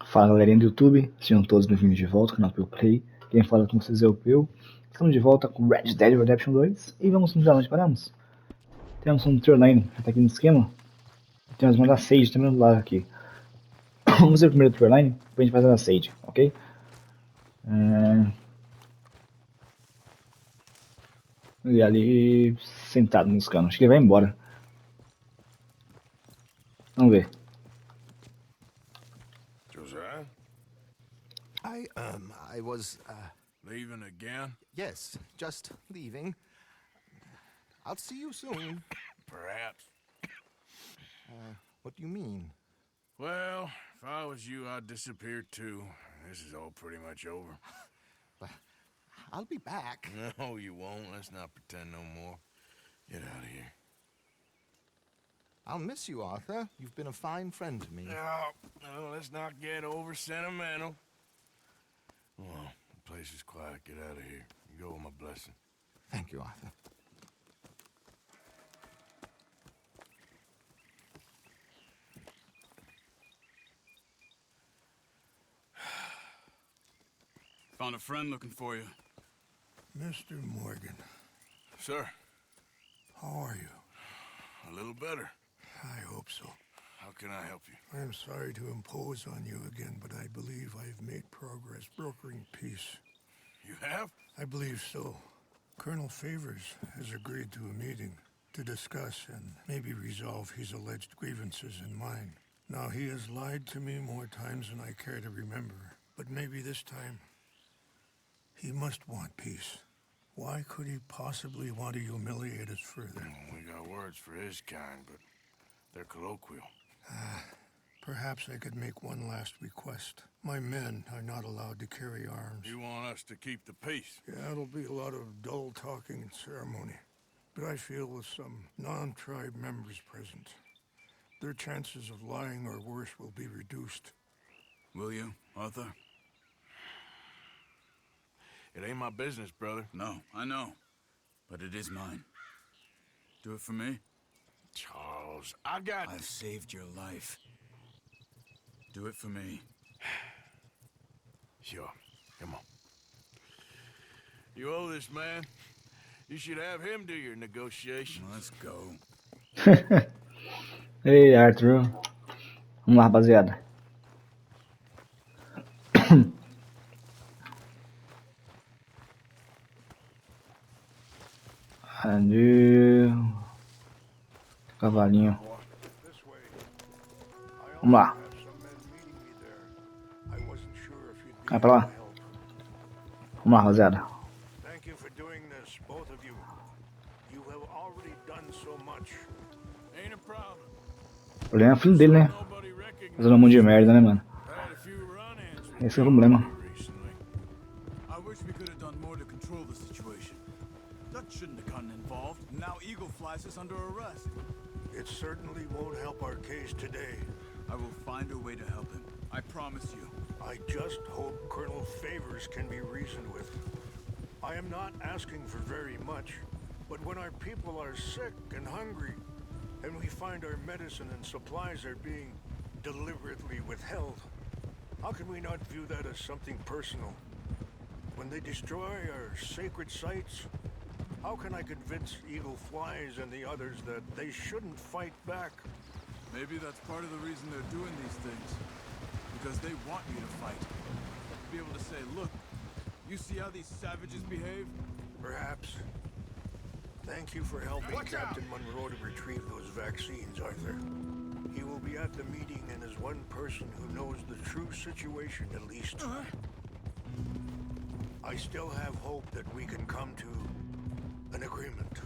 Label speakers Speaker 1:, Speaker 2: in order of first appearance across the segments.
Speaker 1: Fala galerinha do YouTube, sejam todos bem-vindos de volta ao canal PeeuPlay. Quem fala com vocês é o Peu. Estamos de volta com Red Dead Redemption 2 e vamos nos onde paramos. Temos um Trioline, que tá aqui no esquema. E temos uma da Sage também do lado aqui. Vamos ver o primeiro Trioline, depois a gente faz a da Sage, ok? E ali sentado nos canos, acho que ele vai embora. Vamos ver.
Speaker 2: Josiah?
Speaker 3: I was,
Speaker 2: Leaving again?
Speaker 3: yes, just leaving. I'll see you soon.
Speaker 2: Perhaps.
Speaker 3: What do you mean?
Speaker 2: Well, if I was you, I'd disappear too. This is all pretty much over.
Speaker 3: I'll be back.
Speaker 2: No, you won't. Let's not pretend no more. Get out of here.
Speaker 3: I'll miss you, Arthur. You've been a fine friend to me.
Speaker 2: No, let's not get over sentimental. Well, the place is quiet. Get out of here. You go with my blessing.
Speaker 3: Thank you, Arthur.
Speaker 4: Found a friend looking for you.
Speaker 5: Mr. Morgan,
Speaker 2: Sir,
Speaker 5: how are you?
Speaker 2: a little better.
Speaker 5: I hope so.
Speaker 2: How can I help you?
Speaker 5: I'm sorry to impose on you again, but I believe I've made progress brokering peace.
Speaker 2: You have?
Speaker 5: I believe so. Colonel Favors has agreed to a meeting to discuss and maybe resolve his alleged grievances and mine. Now, he has lied to me more times than I care to remember, but maybe this time he must want peace. Why could he possibly want to humiliate us further?
Speaker 2: We got words for his kind, but they're colloquial.
Speaker 5: Perhaps I could make one last request. My men are not allowed to carry arms.
Speaker 2: You want us to keep the peace?
Speaker 5: Yeah, it'll be a lot of dull talking and ceremony. But I feel with some non-tribe members present, their chances of lying or worse will be reduced.
Speaker 4: Will you, Arthur?
Speaker 2: It ain't my business, brother.
Speaker 4: No, I know. But it is mine. Do it for me?
Speaker 2: Charles, I got...
Speaker 4: I've saved your life. Do it for me.
Speaker 2: Sure. Come on. You owe this man. You should have him do your negotiations.
Speaker 4: Let's go.
Speaker 1: Ei, Arthur. Vamos lá, rapaziada. Ali. Cavalinho. Vamos lá. Vai pra lá. Vamos lá, rapaziada.
Speaker 5: Thank you for doing this, both of you. You have already done so much.
Speaker 2: Ain't a problem.
Speaker 1: O problema é o filho dele, né?
Speaker 2: Nobody recognized.
Speaker 1: Fazendo um monte de merda, né, mano?
Speaker 2: Had a few run-ins with
Speaker 1: Esse é o problema.
Speaker 2: recently.
Speaker 4: I wish we could have done more to control the situation. Dutch shouldn't have gotten involved. Now Eagle flies us under arrest.
Speaker 5: It certainly won't help our case today.
Speaker 4: I will find a way to help him. I promise you.
Speaker 5: I just hope Colonel Favors can be reasoned with. I am not asking for very much, but when our people are sick and hungry, and we find our medicine and supplies are being deliberately withheld, how can we not view that as something personal? When they destroy our sacred sites, how can I convince Eagle Flies and the others that they shouldn't fight back?
Speaker 4: Maybe that's part of the reason they're doing these things. Because they want you to fight. Be able to say, look, you see how these savages behave?
Speaker 5: Perhaps. Thank you for helping Captain Monroe to retrieve those vaccines, Arthur. He will be at the meeting and is one person who knows the true situation at least. I still have hope that we can come to an agreement.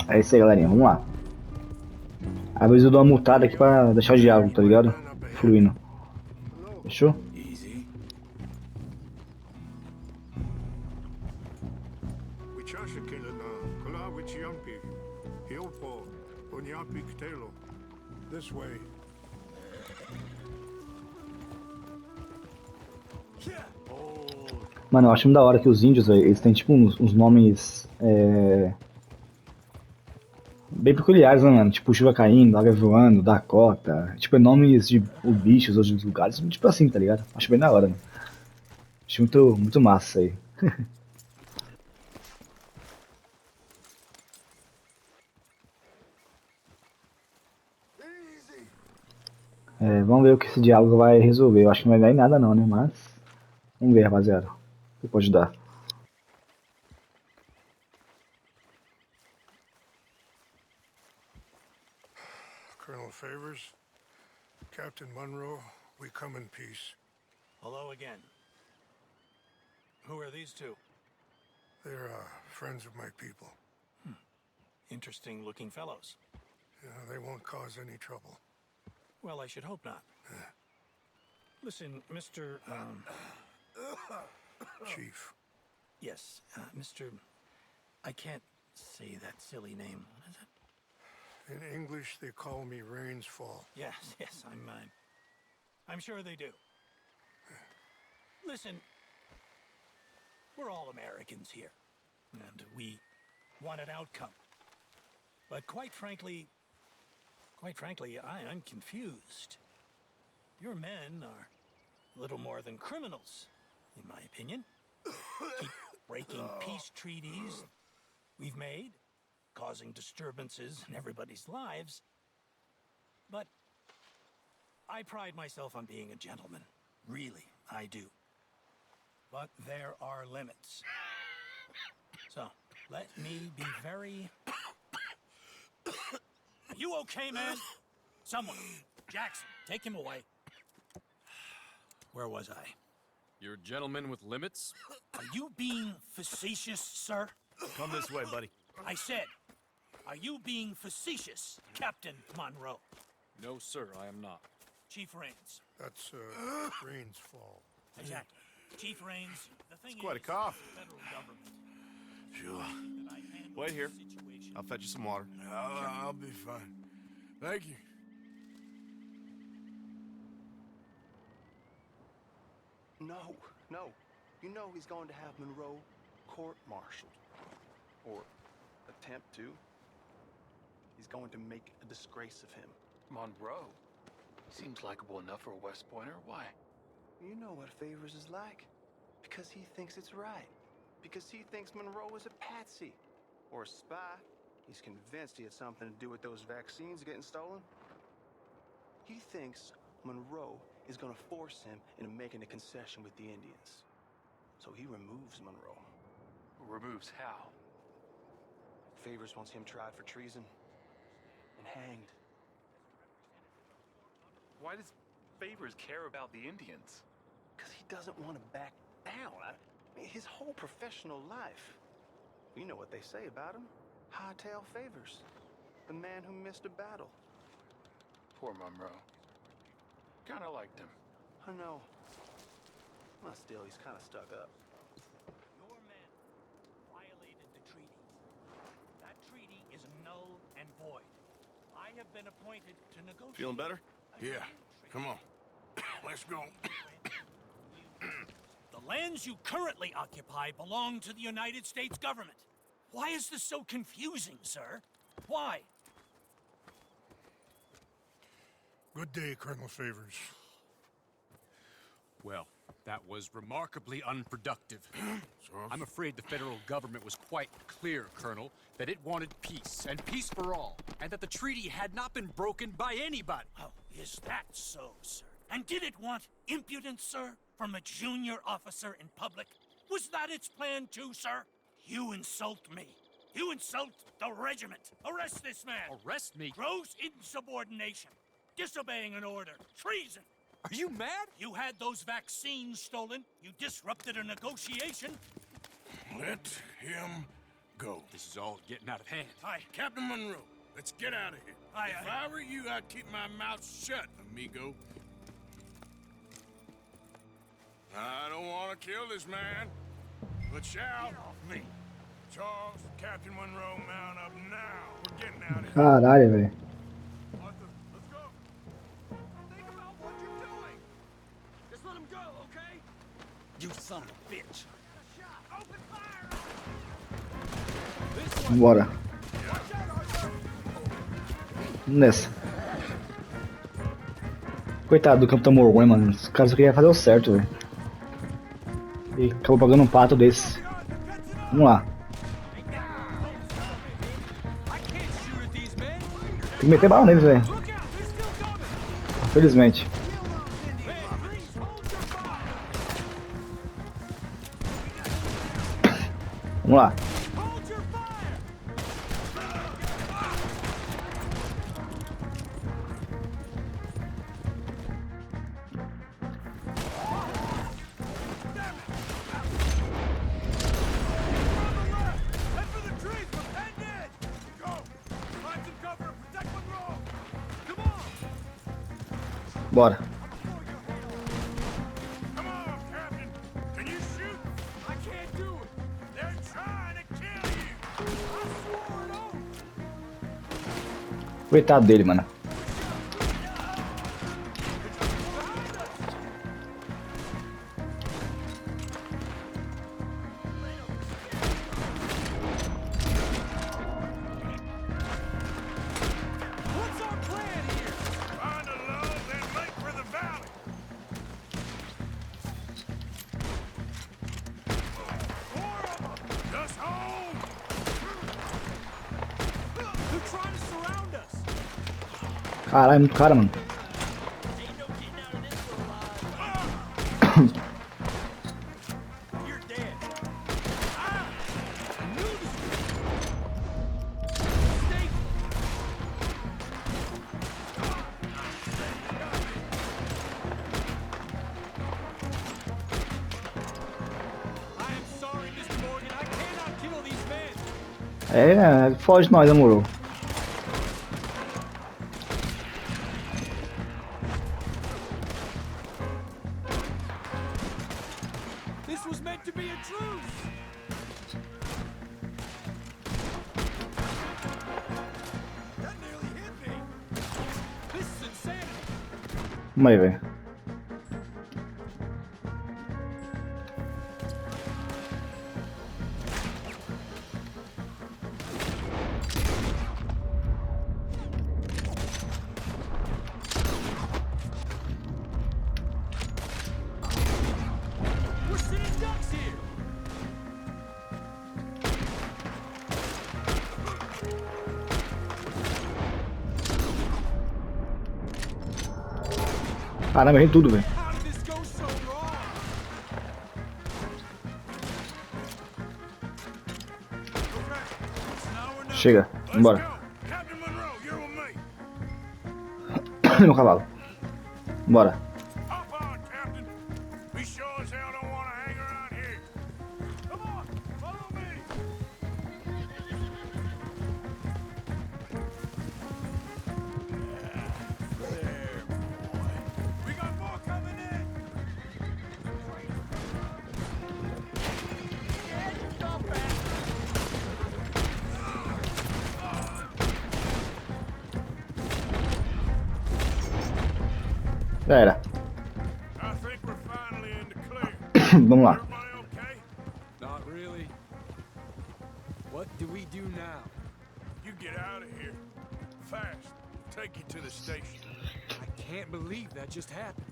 Speaker 1: É isso aí, galerinha, vamos lá. Às vezes eu dou uma mutada aqui pra deixar o diálogo, tá ligado? Fluindo. Fechou?
Speaker 2: Easy.
Speaker 5: This way.
Speaker 1: Mano, eu acho muito da hora que os índios, véio, eles têm tipo uns nomes bem peculiares, né, mano? Tipo chuva caindo, águia voando, Dakota. Tipo, nomes de bichos ou de lugares, tipo assim, tá ligado? Acho bem da hora, né? Acho muito massa isso aí. Vamos ver o que esse diálogo vai resolver. Eu acho que não vai dar em nada não, né? Mas vamos ver, rapaziada. O que pode dar.
Speaker 5: Colonel Favors, Captain Monroe, we come in peace.
Speaker 2: Hello again. Who are these two?
Speaker 5: They're friends of my people.
Speaker 2: Interesting looking fellows.
Speaker 5: They won't cause any trouble.
Speaker 2: Well, I should hope not. Listen, Mr.
Speaker 5: Chief.
Speaker 2: Yes, Mr. I can't say that silly name. What is it?
Speaker 5: In English, they call me Rains Fall.
Speaker 2: Yes, I'm sure they do. Listen, we're all Americans here, and we want an outcome. But quite frankly, I'm confused. Your men are a little more than criminals, in my opinion. Keep breaking peace treaties we've made, causing disturbances in everybody's lives. But I pride myself on being a gentleman. Really, I do. But there are limits. So, let me be very... Are you okay, man? Someone. Jackson, take him away. Where was I?
Speaker 6: You're a gentleman with limits?
Speaker 2: Are you being facetious, sir?
Speaker 6: Come this way, buddy.
Speaker 2: I said, are you being facetious, Captain Monroe?
Speaker 6: No, sir, I am not.
Speaker 2: Chief Rains.
Speaker 5: That's Rains Fall.
Speaker 2: Exactly. Chief Rains, the thing
Speaker 7: Quite a
Speaker 2: is,
Speaker 7: cough.
Speaker 2: the federal government.
Speaker 7: Sure.
Speaker 2: That I handle
Speaker 7: Wait here.
Speaker 2: the situation.
Speaker 7: I'll fetch you some water.
Speaker 4: I'll be fine. Thank you.
Speaker 8: No. You know he's going to have Monroe court-martialed. Or attempt to. He's going to make a disgrace of him.
Speaker 9: Monroe? Seems likable enough for a West Pointer. Why?
Speaker 8: You know what Favors is like. Because he thinks it's right. Because he thinks Monroe is a patsy. Or a spy. He's convinced he had something to do with those vaccines getting stolen. He thinks Monroe is going to force him into making a concession with the Indians. So he removes Monroe.
Speaker 9: Removes how?
Speaker 8: Favors wants him tried for treason and hanged.
Speaker 9: Why does Favors care about the Indians?
Speaker 8: Because he doesn't want to back down. I mean, his whole professional life. You know what they say about him. Hightail Favors. The man who missed a battle.
Speaker 9: Poor Monroe. Kinda liked him.
Speaker 8: I know. Well, still, he's kind of stuck up.
Speaker 2: Your men violated the treaty. That treaty is null and void. I have been appointed to negotiate.
Speaker 7: Feeling better?
Speaker 4: Yeah. Come on. Let's go.
Speaker 2: The lands you currently occupy belong to the United States government. Why is this so confusing, sir? Why?
Speaker 5: Good day, Colonel Favors.
Speaker 6: Well, that was remarkably unproductive. I'm afraid the federal government was quite clear, Colonel, that it wanted peace, and peace for all, and that the treaty had not been broken by anybody.
Speaker 2: Oh, is that so, sir? And did it want impudence, sir, from a junior officer in public? Was that its plan too, sir? You insult me. You insult the regiment. Arrest this man.
Speaker 6: Arrest me?
Speaker 2: Gross insubordination. Disobeying an order. Treason.
Speaker 6: Are you mad?
Speaker 2: You had those vaccines stolen. You disrupted a negotiation.
Speaker 4: Let him
Speaker 5: Go.
Speaker 6: This is all getting out of hand.
Speaker 5: Hi, Captain Monroe. Let's get out of here. If I were you, I'd keep my mouth shut, amigo. I don't want to kill this man, but shall. Me. Charles, Captain Monroe, mount up now. We're getting out of here.
Speaker 1: Caralho, velho.
Speaker 5: Arthur, let's go. Think about what you're doing. Just let him go, okay?
Speaker 2: You son of a bitch.
Speaker 5: Open fire!
Speaker 1: Bora. Nessa. Coitado do Capitão Morgan, mano. Os caras só queriam fazer o certo, velho. E acabou pagando um pato desse. Vamos lá. Tem que meter bala neles, velho. Infelizmente. Vamos lá. Bora.
Speaker 5: Come on, Captain. Can you shoot? I can't do it. They're trying to kill you. I swore it over.
Speaker 1: Coitado dele, mano.
Speaker 5: What's our plan here? Find a low, then make for the valley. Four of them. Just home.
Speaker 2: They're trying to surround us.
Speaker 1: Caralho, é muito cara, mano.
Speaker 2: Ain't no getting out of this one alive. You're dead. Ah! I knew this was mistake. I am sorry, Mr. Morgan. I cannot kill these men.
Speaker 1: É, foge de nós, amor.
Speaker 2: This was meant to be a truce. That nearly hit me. This is insanity.
Speaker 1: Vamos aí, velho.
Speaker 2: We're sitting ducks here.
Speaker 1: Caramba, errei tudo, velho.
Speaker 2: How did this go so wrong?
Speaker 1: Chega,
Speaker 5: Let's
Speaker 1: vambora.
Speaker 5: go. Captain Monroe, you're with me.
Speaker 1: Meu cavalo. Bora.
Speaker 5: Hop on, Captain. We sure as hell don't want to hang around here. Come on, follow me. There, boy. We got more coming in.
Speaker 1: Já era.
Speaker 5: I think we're finally in the clear.
Speaker 1: Vamos lá.
Speaker 5: Everybody okay?
Speaker 6: Not really. What do we do now?
Speaker 5: You get out of here. Fast. Take you to the station.
Speaker 6: I can't believe that just happened.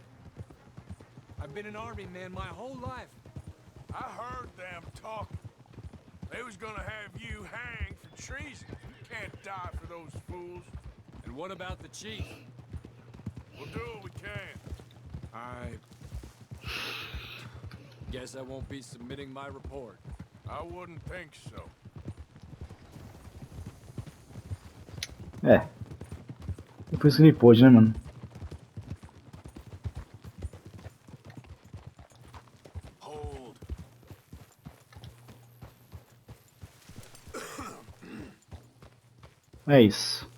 Speaker 6: I've been an army man my whole life.
Speaker 5: I heard them talking. They was gonna have you hanged for treason. You can't die for those fools.
Speaker 6: And what about the chief?
Speaker 5: We'll do what we can.
Speaker 6: I guess I won't be submitting my report.
Speaker 5: I wouldn't think so.
Speaker 1: É. Depois que ele pôde, né, mano?
Speaker 5: Hold.
Speaker 1: É isso.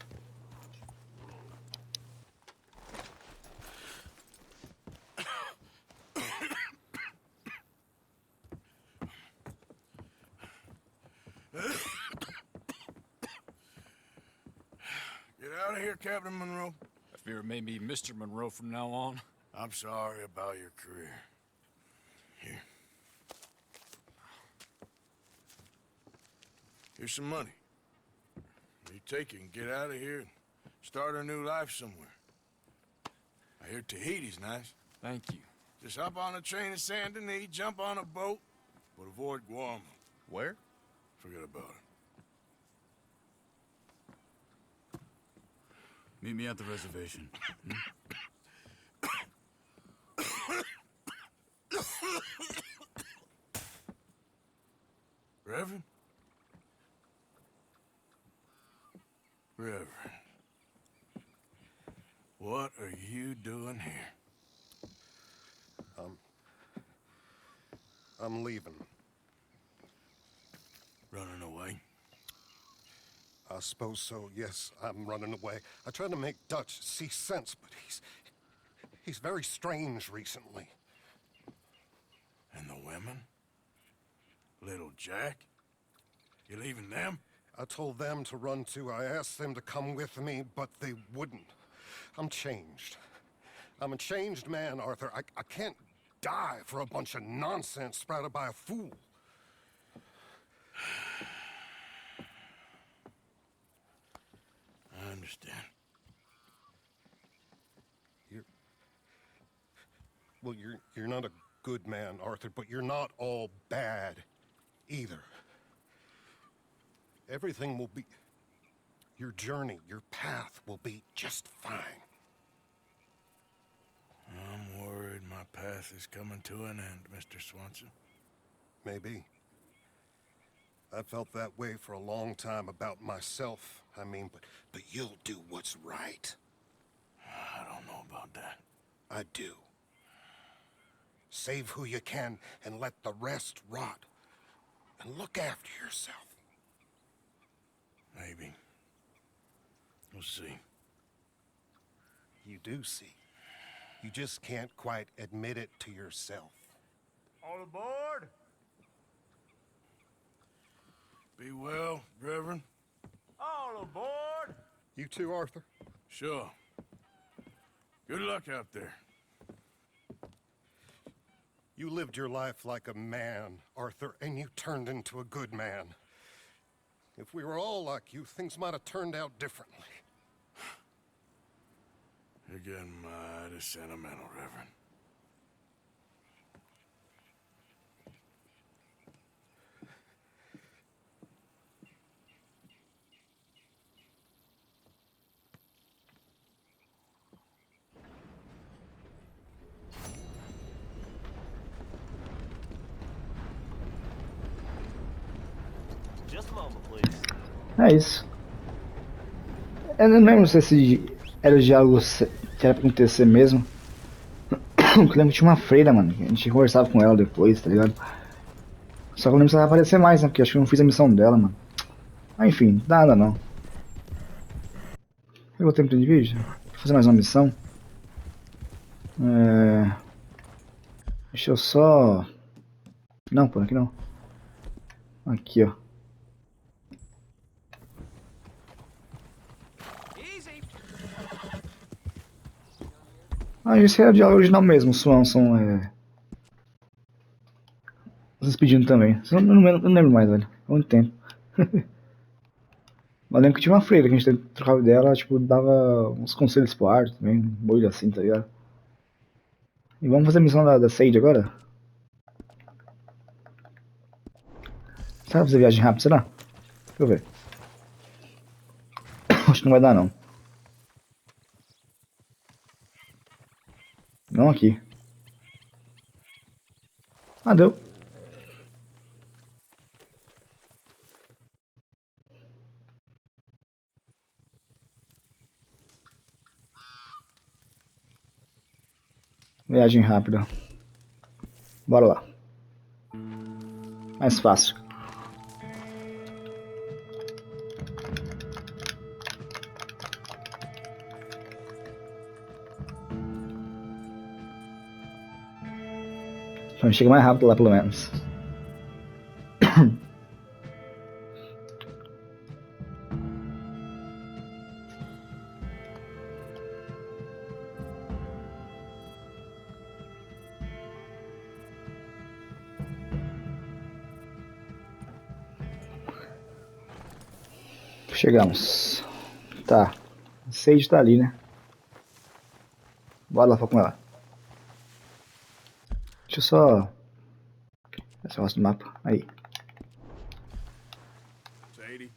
Speaker 4: Get out of here, Captain Monroe.
Speaker 6: I fear it may be Mr. Monroe from now on.
Speaker 4: I'm sorry about your career. Here. Here's some money. You take it and get out of here and start a new life somewhere. I hear Tahiti's nice.
Speaker 6: Thank you.
Speaker 4: Just hop on a train to Saint Denis, jump on a boat, but avoid Guam.
Speaker 6: Where?
Speaker 4: Forget about it.
Speaker 7: Meet me at the reservation.
Speaker 4: Reverend? Reverend. What are you doing here?
Speaker 10: I'm leaving.
Speaker 4: Running away?
Speaker 10: I suppose so, yes, I'm running away. I tried to make Dutch see sense, but he's very strange recently.
Speaker 4: And the women? Little Jack? You leaving them?
Speaker 10: I told them to run too. I asked them to come with me, but they wouldn't. I'm changed. I'm a changed man, Arthur. I can't die for a bunch of nonsense sprouted by a fool.
Speaker 4: I understand.
Speaker 10: You're not a good man, Arthur, but you're not all bad either. Everything will be... Your journey, your path will be just fine.
Speaker 4: I'm worried my path is coming to an end, Mr. Swanson.
Speaker 10: Maybe. I felt that way for a long time about myself. I mean, but you'll do what's right.
Speaker 4: I don't know about that.
Speaker 10: I do. Save who you can and let the rest rot. And look after yourself.
Speaker 4: Maybe. We'll see.
Speaker 10: You do see. You just can't quite admit it to yourself.
Speaker 4: All aboard! Be well, Reverend. All aboard!
Speaker 10: You too, Arthur?
Speaker 4: Sure. Good luck out there.
Speaker 10: You lived your life like a man, Arthur, and you turned into a good man. If we were all like you, things might have turned out differently.
Speaker 4: You're getting mighty sentimental, Reverend.
Speaker 11: Just a moment, please.
Speaker 1: É isso. Eu não lembro se era o diálogo que era pra acontecer mesmo. Eu lembro que tinha uma freira, mano. A gente conversava com ela depois, tá ligado? Só que eu lembro se ela vai aparecer mais, né? Porque acho que eu não fiz a missão dela, mano. Mas enfim, nada não. Pegou tempo de vídeo? Vou fazer mais uma missão. Deixa eu só... Não, por aqui não. Aqui, ó. Ah, esse é o diálogo original mesmo, Swanson vocês pedindo também. Eu não lembro mais, velho. Há muito tempo. Mas lembro que tinha uma freira que a gente trocava dela, tipo, dava uns conselhos pro Arthur também, um bolho assim, tá ligado? E vamos fazer a missão da Sage agora? Será que fazer viagem rápida, será? Deixa eu ver. Acho que não vai dar não. Não aqui. Ah, deu. Viagem rápida. Bora lá. Mais fácil. Então chega mais rápido lá pelo menos. Chegamos. Tá. Sage tá ali, né? Bora lá falar com ela. Deixa eu só... esse negócio do mapa. Aí.
Speaker 4: Sadie.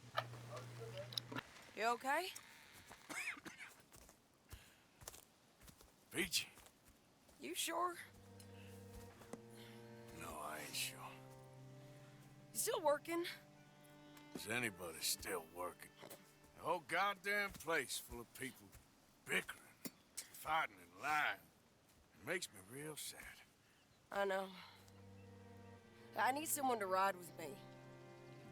Speaker 12: You okay?
Speaker 5: Peachy?
Speaker 12: You sure?
Speaker 5: No, I ain't sure.
Speaker 12: You still working?
Speaker 5: Is anybody still working? The whole goddamn place full of people bickering, fighting and lying. It makes me real sad.
Speaker 12: I know. I need someone to ride with me.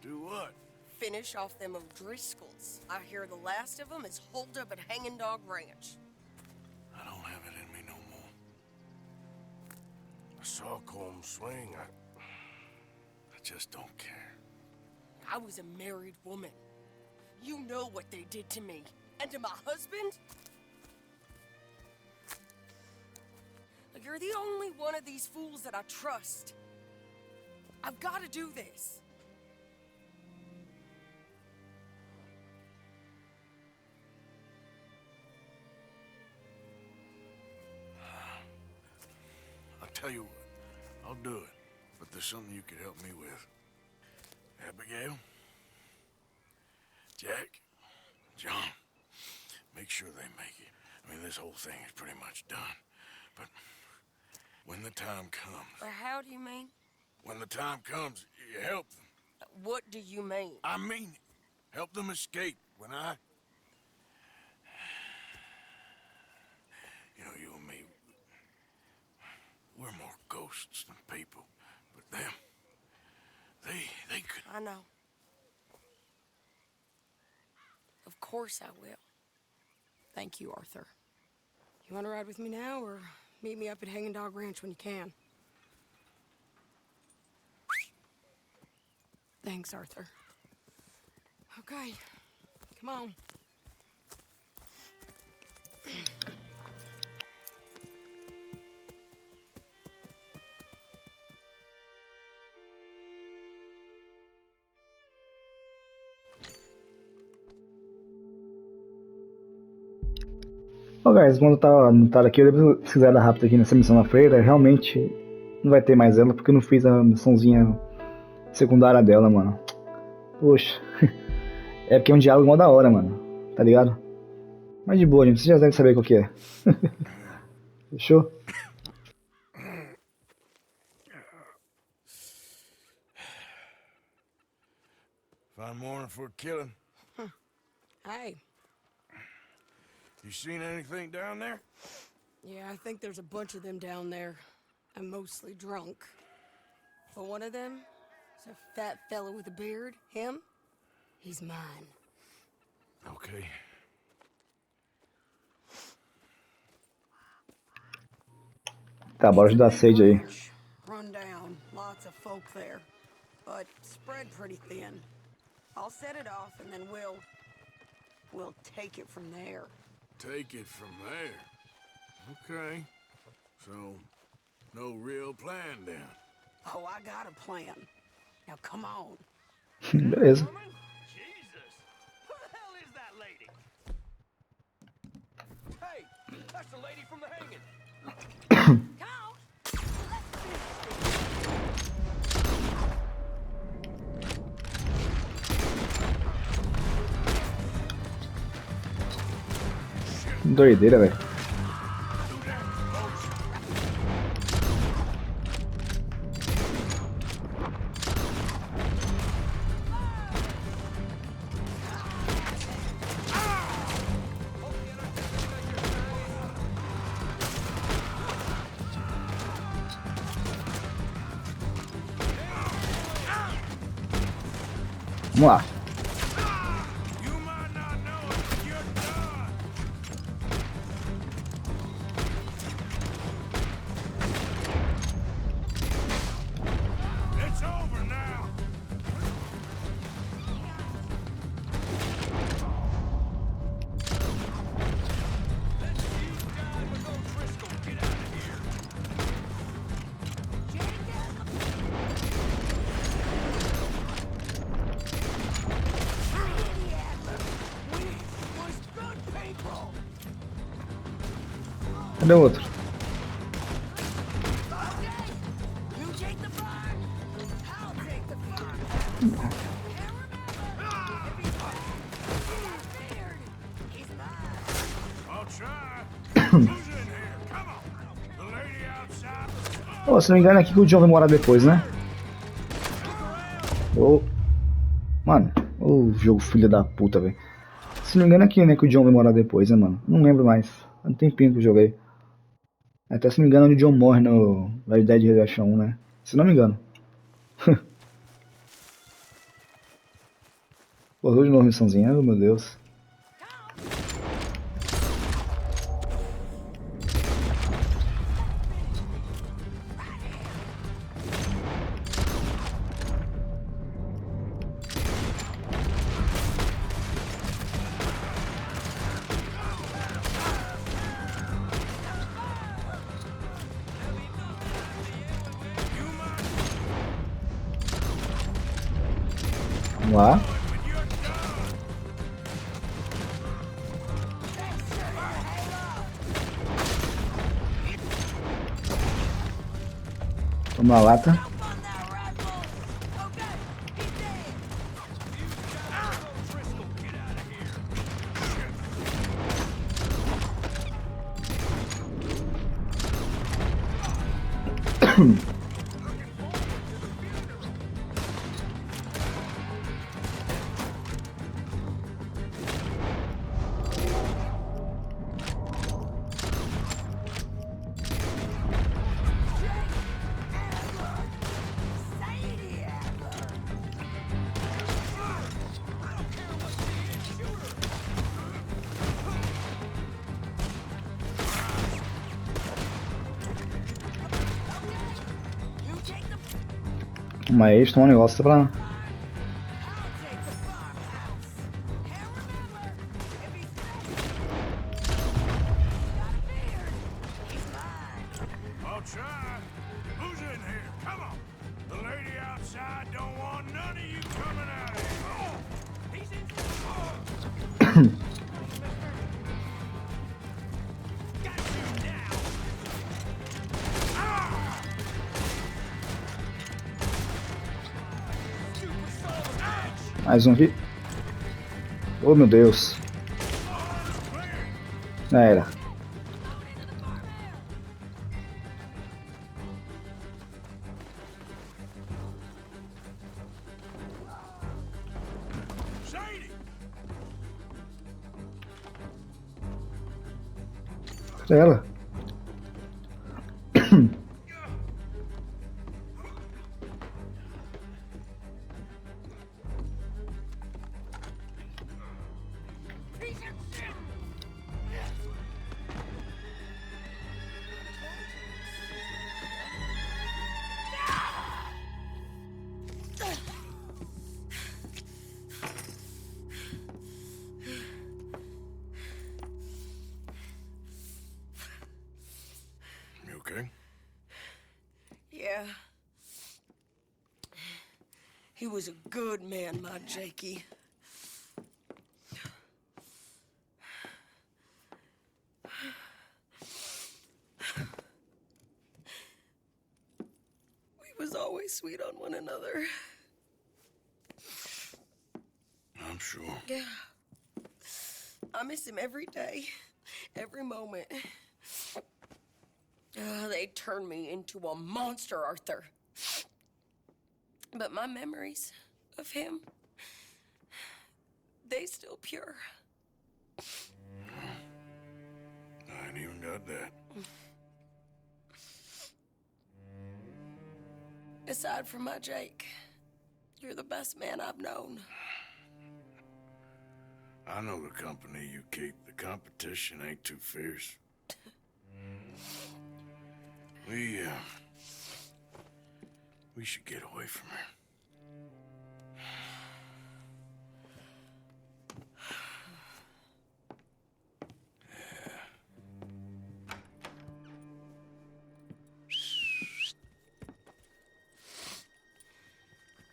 Speaker 5: Do what?
Speaker 12: Finish off them O'Driscolls. I hear the last of them is holed up at Hanging Dog Ranch.
Speaker 5: I don't have it in me no more. I saw Colm swing. I just don't care.
Speaker 12: I was a married woman. You know what they did to me. And to my husband? Like, you're the only one of these fools that I trust. I've got to do this.
Speaker 5: I'll tell you what. I'll do it. But there's something you could help me with. Abigail? Jack? John? Make sure they make it. I mean, this whole thing is pretty much done. But when the time comes...
Speaker 12: How do you mean?
Speaker 5: When the time comes, you help them.
Speaker 12: What do you mean?
Speaker 5: I mean it. Help them escape when I... You know, you and me... we're more ghosts than people. But them... They could...
Speaker 12: I know. Of course I will. Thank you, Arthur. You want to ride with me now, or meet me up at Hanging Dog Ranch when you can? Thanks, Arthur. Okay, come on.
Speaker 1: Bom, guys, quando eu tava anotado aqui, eu dei pesquisada rápida aqui nessa missão na freira. Realmente não vai ter mais ela, porque eu não fiz a missãozinha secundária dela, mano. Poxa. É porque é um diálogo mó da hora, mano. Tá ligado? Mas de boa, gente. Vocês já devem saber qual que é. Fechou?
Speaker 5: Fine morning for a killing.
Speaker 12: Hey.
Speaker 5: You seen anything down there?
Speaker 12: Yeah, I think there's a bunch of them down there. I'm mostly drunk. But one of them is a fat fella with a beard. Him? He's mine.
Speaker 5: Okay.
Speaker 1: Tá, bora ajudar a Sage aí.
Speaker 12: Run down. Lots of folk there. But spread pretty thin. I'll set it off and then we'll take it from there.
Speaker 5: Take it from there. Okay. So, no real plan then.
Speaker 12: Oh, I got a plan. Now come on.
Speaker 1: Beleza.
Speaker 11: Jesus! Who the hell is that lady? Hey, that's the lady from the hanging.
Speaker 12: Count!
Speaker 1: Doideira, velho. Vamos lá. Cadê o outro? Oh, se não me engano é aqui que o John vai morar depois, né? Oh. Mano, o jogo filho da puta, velho. Se não me engano é aqui, né, que o John vai morar depois, né, mano? Não lembro mais. Há um tempinho que eu joguei. Até se não me engano, o John morre no Red Dead Redemption 1, né? Se não me engano. Pô, de novo missãozinha, oh, meu Deus. Vamos lá. Toma a lata. Mas tem um negócio pra... Mais um vi. Oh, meu Deus. Já era. Cadê ela?
Speaker 5: Okay?
Speaker 12: Yeah. He was a good man, my Jakey. We was always sweet on one another.
Speaker 5: I'm sure.
Speaker 12: Yeah. I miss him every day, every moment. They turned me into a monster, Arthur. But my memories of him, they still pure.
Speaker 5: I ain't even got that.
Speaker 12: Aside from my Jake, you're the best man I've known.
Speaker 5: I know the company you keep. The competition ain't too fierce. We should get away from her.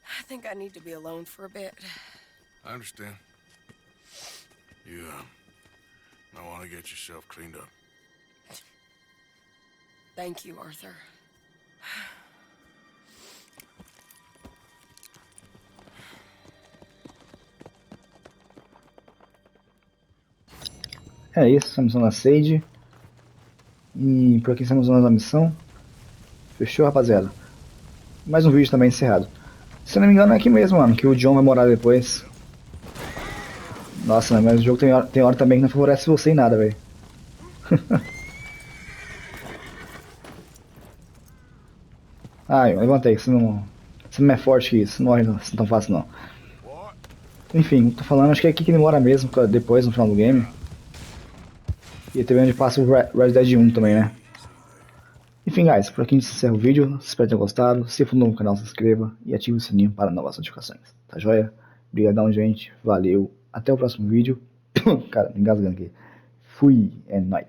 Speaker 12: I think I need to be alone for a bit.
Speaker 5: I understand. You might want to get yourself cleaned up.
Speaker 12: Thank you, Arthur.
Speaker 1: É isso, a missão da Sage. E por aqui estamos na missão. Fechou, rapaziada? Mais um vídeo também encerrado. Se eu não me engano é aqui mesmo, mano, que o John vai morar depois. Nossa, mas o jogo tem hora também que não favorece você em nada, velho. Ai, eu levantei, você não é forte que isso, não morre não, tão fácil não. Enfim, tô falando, acho que é aqui que ele mora mesmo, depois no final do game. E também onde passa o Red Dead 1 também, né? Enfim, guys, por aqui a gente encerra o vídeo. Espero ter gostado. Se for novo no canal, se inscreva e ative o sininho para novas notificações. Tá joia? Obrigadão, gente. Valeu. Até o próximo vídeo. Cara, me engasgando aqui. Fui. É nóis.